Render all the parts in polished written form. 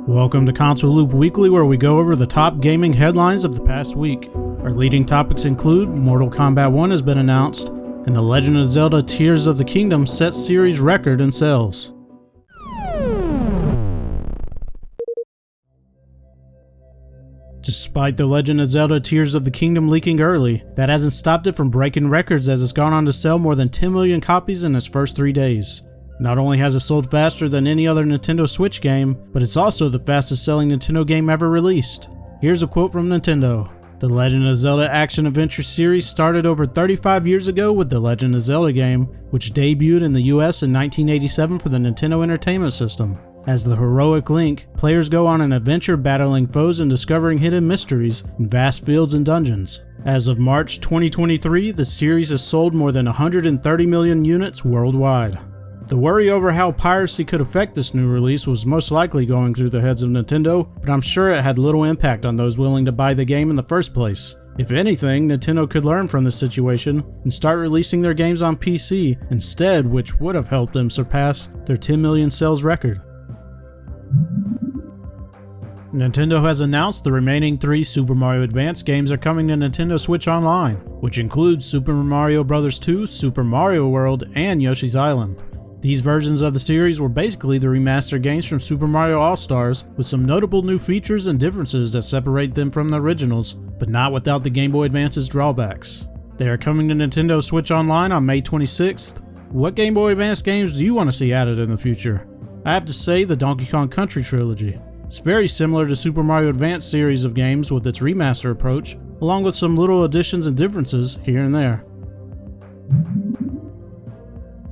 Welcome to ConsoleLoop Weekly, where we go over the top gaming headlines of the past week. Our leading topics include Mortal Kombat 1 has been announced, and The Legend of Zelda Tears of the Kingdom sets series record in sales. Despite The Legend of Zelda Tears of the Kingdom leaking early, that hasn't stopped it from breaking records as it's gone on to sell more than 10 million copies in its first 3 days. Not only has it sold faster than any other Nintendo Switch game, but it's also the fastest selling Nintendo game ever released. Here's a quote from Nintendo. The Legend of Zelda action-adventure series started over 35 years ago with the Legend of Zelda game, which debuted in the US in 1987 for the Nintendo Entertainment System. As the heroic Link, players go on an adventure battling foes and discovering hidden mysteries in vast fields and dungeons. As of March 2023, the series has sold more than 130 million units worldwide. The worry over how piracy could affect this new release was most likely going through the heads of Nintendo, but I'm sure it had little impact on those willing to buy the game in the first place. If anything, Nintendo could learn from this situation and start releasing their games on PC instead, which would have helped them surpass their 10 million sales record. Nintendo has announced the remaining 3 Super Mario Advance games are coming to Nintendo Switch Online, which includes Super Mario Bros. 2, Super Mario World, and Yoshi's Island. These versions of the series were basically the remastered games from Super Mario All-Stars, with some notable new features and differences that separate them from the originals, but not without the Game Boy Advance's drawbacks. They are coming to Nintendo Switch Online on May 26th. What Game Boy Advance games do you want to see added in the future? I have to say the Donkey Kong Country trilogy. It's very similar to Super Mario Advance series of games with its remaster approach, along with some little additions and differences here and there.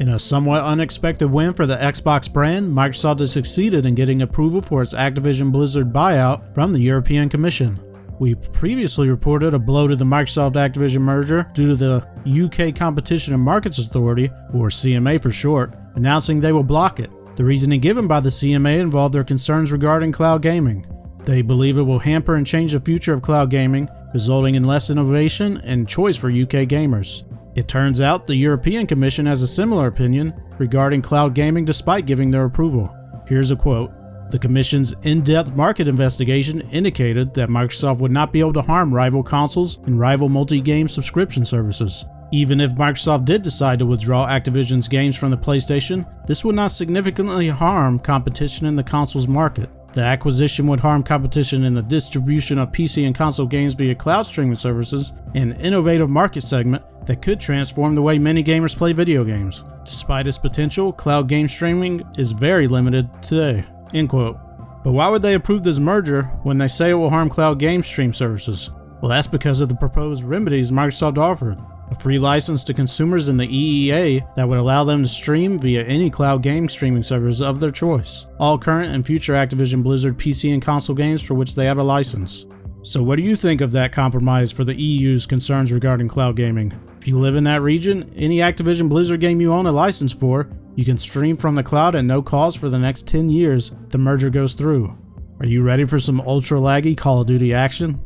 In a somewhat unexpected win for the Xbox brand, Microsoft has succeeded in getting approval for its Activision Blizzard buyout from the European Commission. We previously reported a blow to the Microsoft-Activision merger due to the UK Competition and Markets Authority, or CMA for short, announcing they will block it. The reasoning given by the CMA involved their concerns regarding cloud gaming. They believe it will hamper and change the future of cloud gaming, resulting in less innovation and choice for UK gamers. It turns out the European Commission has a similar opinion regarding cloud gaming despite giving their approval. Here's a quote. The Commission's in-depth market investigation indicated that Microsoft would not be able to harm rival consoles and rival multi-game subscription services. Even if Microsoft did decide to withdraw Activision's games from the PlayStation, this would not significantly harm competition in the consoles market. The acquisition would harm competition in the distribution of PC and console games via cloud streaming services, an innovative market segment that could transform the way many gamers play video games. Despite its potential, cloud game streaming is very limited today." End quote. But why would they approve this merger when they say it will harm cloud game stream services? Well, that's because of the proposed remedies Microsoft offered. A free license to consumers in the EEA that would allow them to stream via any cloud game streaming service of their choice, all current and future Activision Blizzard PC and console games for which they have a license. So what do you think of that compromise for the EU's concerns regarding cloud gaming? If you live in that region, any Activision Blizzard game you own a license for, you can stream from the cloud at no cost for the next 10 years if the merger goes through. Are you ready for some ultra laggy Call of Duty action?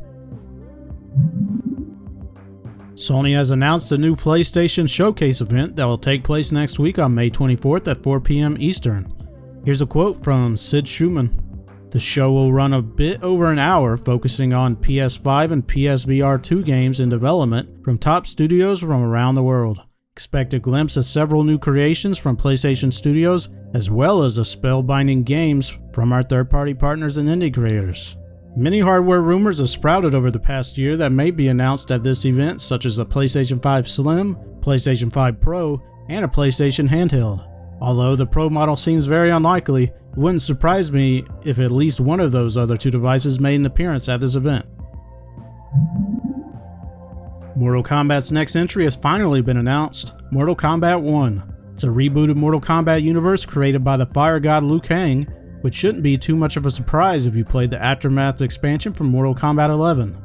Sony has announced a new PlayStation Showcase event that will take place next week on May 24th at 4 p.m. Eastern. Here's a quote from Sid Schumann. The show will run a bit over an hour, focusing on PS5 and PSVR 2 games in development from top studios from around the world. Expect a glimpse of several new creations from PlayStation Studios, as well as the spellbinding games from our third-party partners and indie creators. Many hardware rumors have sprouted over the past year that may be announced at this event, such as a PlayStation 5 Slim, PlayStation 5 Pro, and a PlayStation Handheld. Although the Pro model seems very unlikely, it wouldn't surprise me if at least one of those other 2 devices made an appearance at this event. Mortal Kombat's next entry has finally been announced, Mortal Kombat 1. It's a rebooted Mortal Kombat universe created by the fire god Liu Kang, which shouldn't be too much of a surprise if you played the Aftermath expansion from Mortal Kombat 11.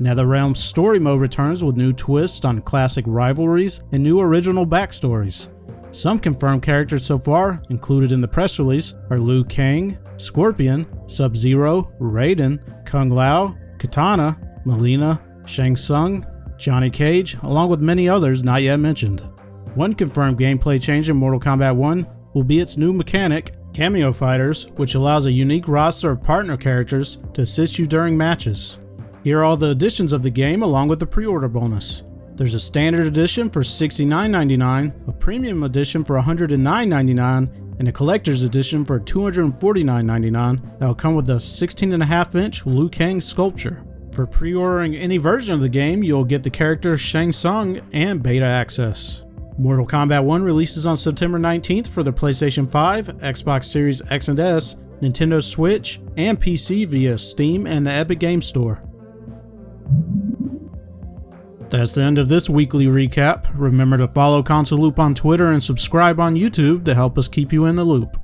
NetherRealm's story mode returns with new twists on classic rivalries and new original backstories. Some confirmed characters so far, included in the press release, are Liu Kang, Scorpion, Sub-Zero, Raiden, Kung Lao, Katana, Mileena, Shang Tsung, Johnny Cage, along with many others not yet mentioned. One confirmed gameplay change in Mortal Kombat 1 will be its new mechanic, Cameo Fighters, which allows a unique roster of partner characters to assist you during matches. Here are all the editions of the game along with the pre-order bonus. There's a standard edition for $69.99, a premium edition for $109.99, and a collector's edition for $249.99 that will come with a 16.5-inch Liu Kang sculpture. For pre-ordering any version of the game, you'll get the character Shang Tsung and beta access. Mortal Kombat 1 releases on September 19th for the PlayStation 5, Xbox Series X and S, Nintendo Switch, and PC via Steam and the Epic Games Store. That's the end of this weekly recap. Remember to follow ConsoleLoop on Twitter and subscribe on YouTube to help us keep you in the loop.